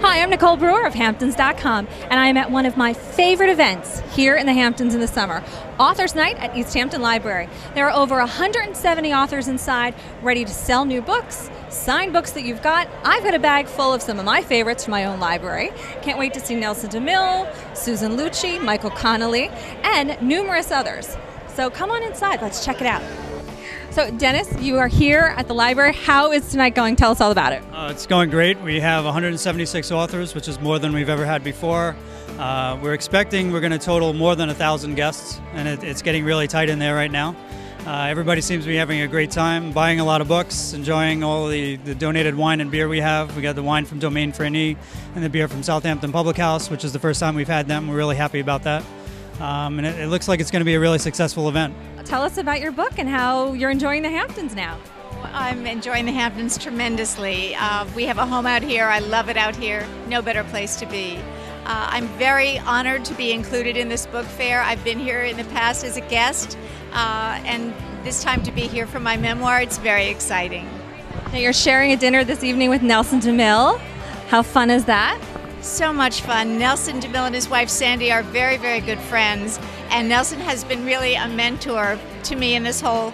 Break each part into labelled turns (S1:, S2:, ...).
S1: Hi, I'm Nicole Brewer of Hamptons.com, and I am at one of my favorite events here in the Hamptons in the summer, Authors Night at East Hampton Library. There are over 170 authors inside, ready to sell new books, sign books that you've got. I've got a bag full of some of my favorites from my own library. Can't wait to see Nelson DeMille, Susan Lucci, Michael Connelly, and numerous others. So come on inside, let's check it out. So Dennis, you are here at the library. How is tonight going? Tell us all about it.
S2: It's going great. We have 176 authors, which is more than we've ever had before. We're going to total more than 1,000 guests, and it's getting really tight in there right now. Everybody seems to be having a great time, buying a lot of books, enjoying all the donated wine and beer we have. We got the wine from Domaine Freni and the beer from Southampton Public House, which is the first time we've had them. We're really happy about that. And it looks like it's going to be a really successful event.
S1: Tell us about your book and how you're enjoying the Hamptons now.
S3: I'm enjoying the Hamptons tremendously. We have a home out here. I love it out here. No better place to be. I'm very honored to be included in this book fair. I've been here in the past as a guest, and this time to be here for my memoir, it's very exciting.
S1: Now you're sharing a dinner this evening with Nelson DeMille. How fun is that?
S3: So much fun. Nelson DeMille and his wife Sandy are very, very good friends, and Nelson has been really a mentor to me in this whole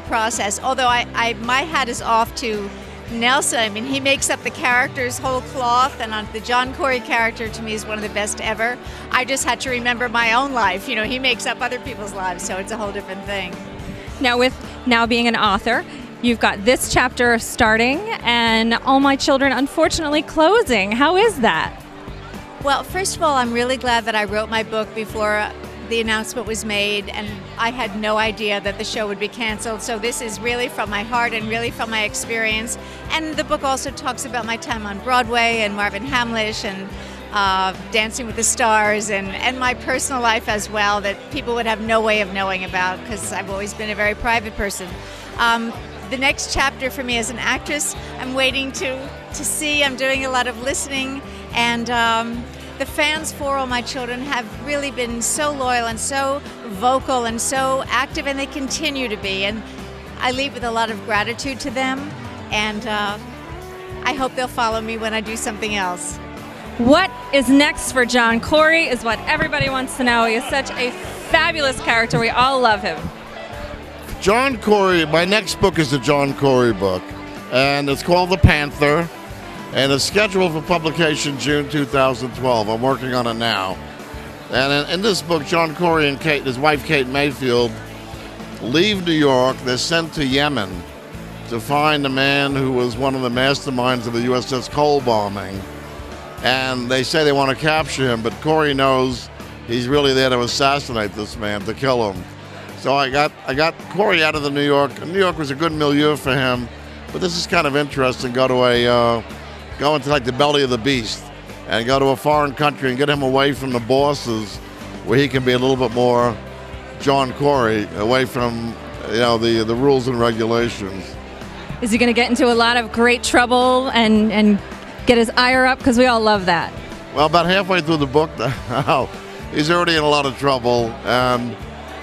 S3: process. Although my hat is off to Nelson. I mean, he makes up the characters whole cloth, and the John Corey character to me is one of the best ever. I just had to remember my own life. You know, he makes up other people's lives, so it's a whole different thing.
S1: Now, with now being an author, you've got this chapter starting and All My Children unfortunately closing. How is that?
S3: Well, first of all, I'm really glad that I wrote my book before the announcement was made, and I had no idea that the show would be canceled. So this is really from my heart and really from my experience. And the book also talks about my time on Broadway and Marvin Hamlish and Dancing with the Stars and my personal life as well that people would have no way of knowing about because I've always been a very private person. The next chapter for me as an actress, I'm waiting to see. I'm doing a lot of listening, and the fans for All My Children have really been so loyal and so vocal and so active, and they continue to be. And I leave with a lot of gratitude to them, and I hope they'll follow me when I do something else.
S1: What is next for John Corey is what everybody wants to know. He is such a fabulous character. We all love him.
S4: John Corey, my next book is the John Corey book, and it's called The Panther, and it's scheduled for publication June 2012. I'm working on it now. And in this book, John Corey and his wife Kate Mayfield leave New York. They're sent to Yemen to find a man who was one of the masterminds of the USS Cole bombing. And they say they want to capture him, but Corey knows he's really there to assassinate this man, to kill him. So I got Corey out of the New York. New York was a good milieu for him, but this is kind of interesting. Go into like the belly of the beast and go to a foreign country and get him away from the bosses, where he can be a little bit more John Corey, away from the rules and regulations.
S1: Is he going to get into a lot of great trouble and get his ire up? Because we all love that.
S4: Well, about halfway through the book now, he's already in a lot of trouble, and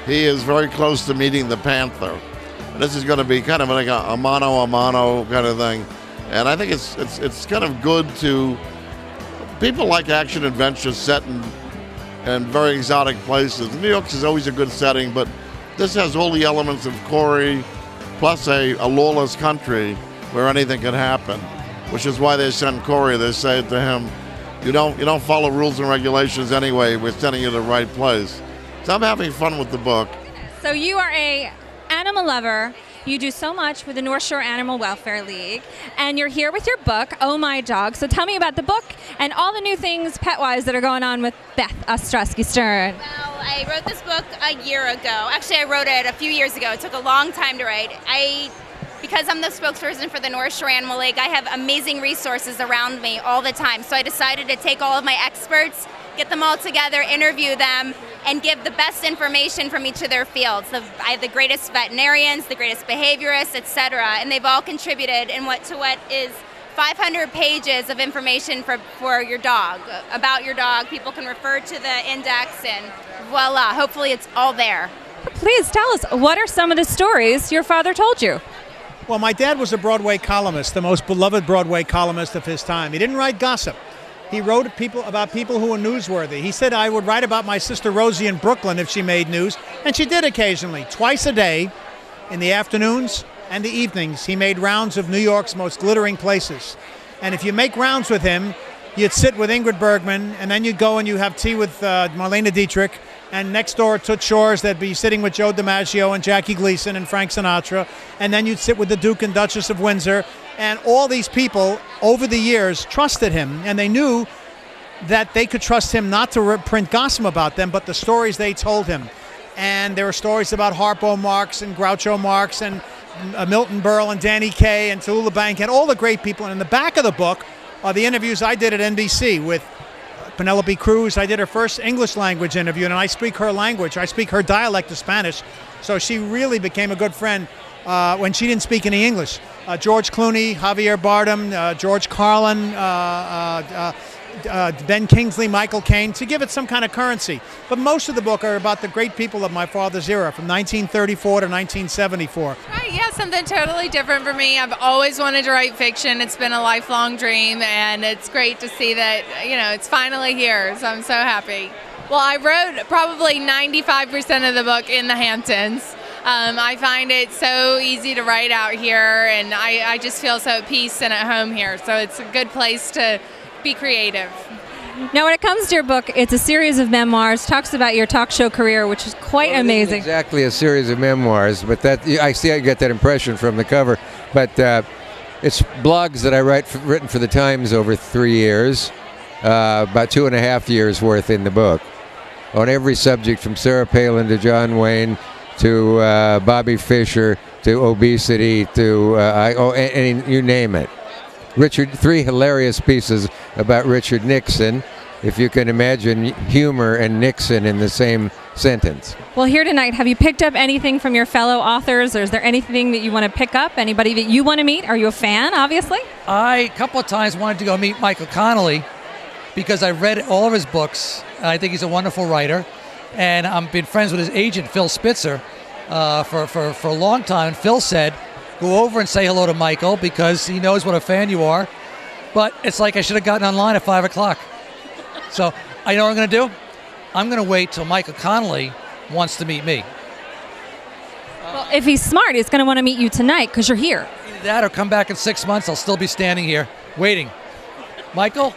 S4: he is very close to meeting the Panther. And this is going to be kind of like a mano a mano kind of thing. And I think it's kind of good to people like action adventures set in very exotic places. New York is always a good setting, but this has all the elements of Corey plus a lawless country where anything can happen, which is why they send Corey. They say to him, you don't follow rules and regulations anyway. We're sending you to the right place. So I'm having fun with the book.
S1: So you are an animal lover. You do so much for the North Shore Animal Welfare League, and you're here with your book, Oh My Dog. So tell me about the book and all the new things pet-wise that are going on with Beth Ostrowski-Stern.
S5: Well, I wrote this book a year ago. Actually, I wrote it a few years ago. It took a long time to write. Because I'm the spokesperson for the North Shore Animal League, I have amazing resources around me all the time. So I decided to take all of my experts, get them all together, interview them, and give the best information from each of their fields. I have the greatest veterinarians, the greatest behaviorists, etc., and they've all contributed to what is 500 pages of information for your dog, about your dog. People can refer to the index, and voila, hopefully it's all there.
S1: Please tell us, what are some of the stories your father told you?
S6: Well, my dad was a Broadway columnist, the most beloved Broadway columnist of his time. He didn't write gossip. He wrote about people who were newsworthy. He said, I would write about my sister Rosie in Brooklyn if she made news, and she did occasionally. Twice a day, in the afternoons and the evenings, he made rounds of New York's most glittering places. And if you make rounds with him, you'd sit with Ingrid Bergman, and then you'd go and you have tea with Marlene Dietrich, and next door at Toots Shor's, they'd be sitting with Joe DiMaggio and Jackie Gleason and Frank Sinatra, and then you'd sit with the Duke and Duchess of Windsor, and all these people, over the years, trusted him, and they knew that they could trust him not to print gossip about them, but the stories they told him. And there were stories about Harpo Marx and Groucho Marx and Milton Berle and Danny Kaye and Tallulah Bank and all the great people. And in the back of the book are the interviews I did at NBC with Penelope Cruz. I did her first English language interview, and I speak her language. I speak her dialect of Spanish. So she really became a good friend when she didn't speak any English. George Clooney, Javier Bardem, George Carlin, Ben Kingsley, Michael Caine, to give it some kind of currency. But most of the book are about the great people of my father's era, from 1934 to 1974.
S7: Right, yeah, something totally different for me. I've always wanted to write fiction. It's been a lifelong dream, and it's great to see that, it's finally here, so I'm so happy. Well, I wrote probably 95% of the book in the Hamptons. I find it so easy to write out here, and I just feel so at peace and at home here, so it's a good place to be creative.
S1: Now, when it comes to your book, it's a series of memoirs, talks about your talk show career, which is quite amazing.
S8: Exactly a series of memoirs, but I get that impression from the cover. But it's blogs that I written for the Times over 3 years, about 2.5 years worth in the book, on every subject from Sarah Palin to John Wayne to Bobby Fischer to obesity to you name it. 3 hilarious pieces about Richard Nixon, if you can imagine humor and Nixon in the same sentence.
S1: Well, here tonight, have you picked up anything from your fellow authors, or is there anything that you want to pick up? Anybody that you want to meet? Are you a fan, obviously?
S9: I, a couple of times, wanted to go meet Michael Connelly because I read all of his books. I think he's a wonderful writer, and I've been friends with his agent, Phil Spitzer, for a long time. And Phil said, go over and say hello to Michael because he knows what a fan you are. But it's like I should have gotten online at 5 o'clock. So I know what I'm going to do. I'm going to wait till Michael Connelly wants to meet me.
S1: Well, if he's smart, he's going to want to meet you tonight because you're here.
S9: Either that or come back in 6 months. I'll still be standing here waiting. Michael?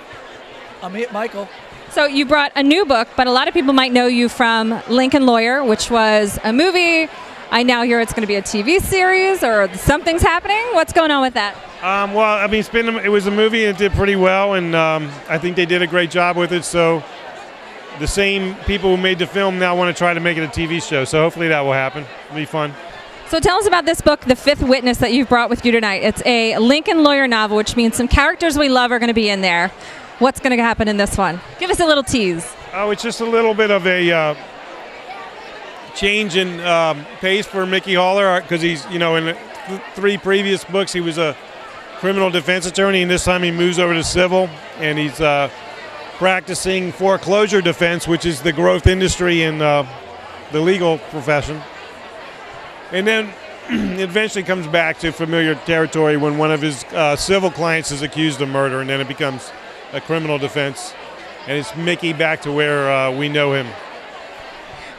S9: I'll meet Michael.
S1: So you brought a new book, but a lot of people might know you from Lincoln Lawyer, which was a movie. I now hear it's going to be a TV series or something's happening. What's going on with that?
S10: Well, I mean, it was a movie and it did pretty well, and I think they did a great job with it. So the same people who made the film now want to try to make it a TV show. So hopefully that will happen. It'll be fun.
S1: So tell us about this book, The Fifth Witness, that you've brought with you tonight. It's a Lincoln Lawyer novel, which means some characters we love are going to be in there. What's going to happen in this one? Give us a little tease.
S10: Oh, it's just a little bit of a change in pace for Mickey Haller because he's, in the 3 previous books he was a criminal defense attorney, and this time he moves over to civil, and he's practicing foreclosure defense, which is the growth industry in the legal profession. And then eventually comes back to familiar territory when one of his civil clients is accused of murder, and then it becomes a criminal defense, and it's Mickey back to where we know him.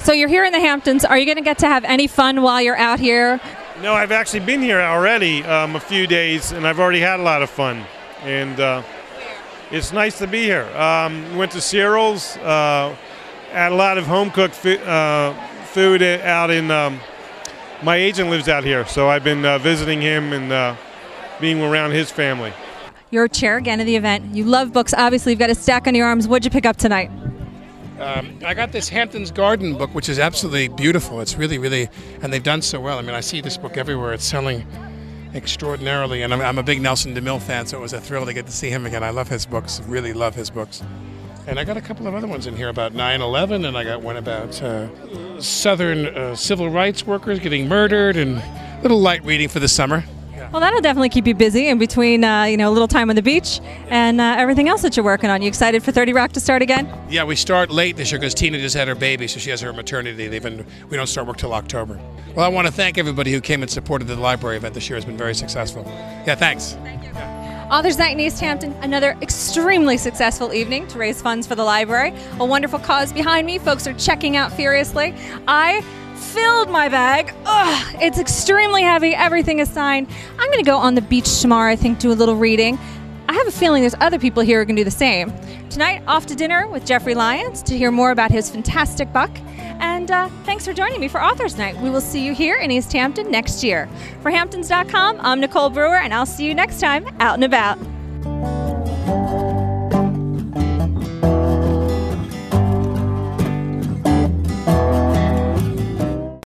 S1: So you're here in the Hamptons. Are you going to get to have any fun while you're out here?
S10: No, I've actually been here already a few days, and I've already had a lot of fun. And it's nice to be here. Went to Cyril's, had a lot of home-cooked food out in my agent lives out here, so I've been visiting him and being around his family.
S1: You're chair again of the event. You love books. Obviously, you've got a stack on your arms. What'd you pick up tonight?
S11: I got this Hamptons Garden book, which is absolutely beautiful. It's really, really, and they've done so well. I mean, I see this book everywhere. It's selling extraordinarily, and I'm a big Nelson DeMille fan, so it was a thrill to get to see him again. I love his books, really love his books. And I got a couple of other ones in here about 9/11, and I got one about Southern civil rights workers getting murdered, and a little light reading for the summer.
S1: Well, that'll definitely keep you busy in between, a little time on the beach and everything else that you're working on. You excited for 30 Rock to start again?
S11: Yeah, we start late this year because Tina just had her baby, so she has her maternity leave, and we don't start work till October. Well, I want to thank everybody who came and supported the library event this year. It's been very successful. Yeah, thanks.
S1: Thank you. Authors Night in East Hampton, another extremely successful evening to raise funds for the library. A wonderful cause behind me. Folks are checking out furiously. I filled my bag. Ugh, it's extremely heavy. Everything is signed. I'm going to go on the beach tomorrow, I think, do a little reading. I have a feeling there's other people here who can do the same. Tonight, off to dinner with Jeffrey Lyons to hear more about his fantastic book. And thanks for joining me for Authors Night. We will see you here in East Hampton next year. For Hamptons.com, I'm Nicole Brewer, and I'll see you next time out and about.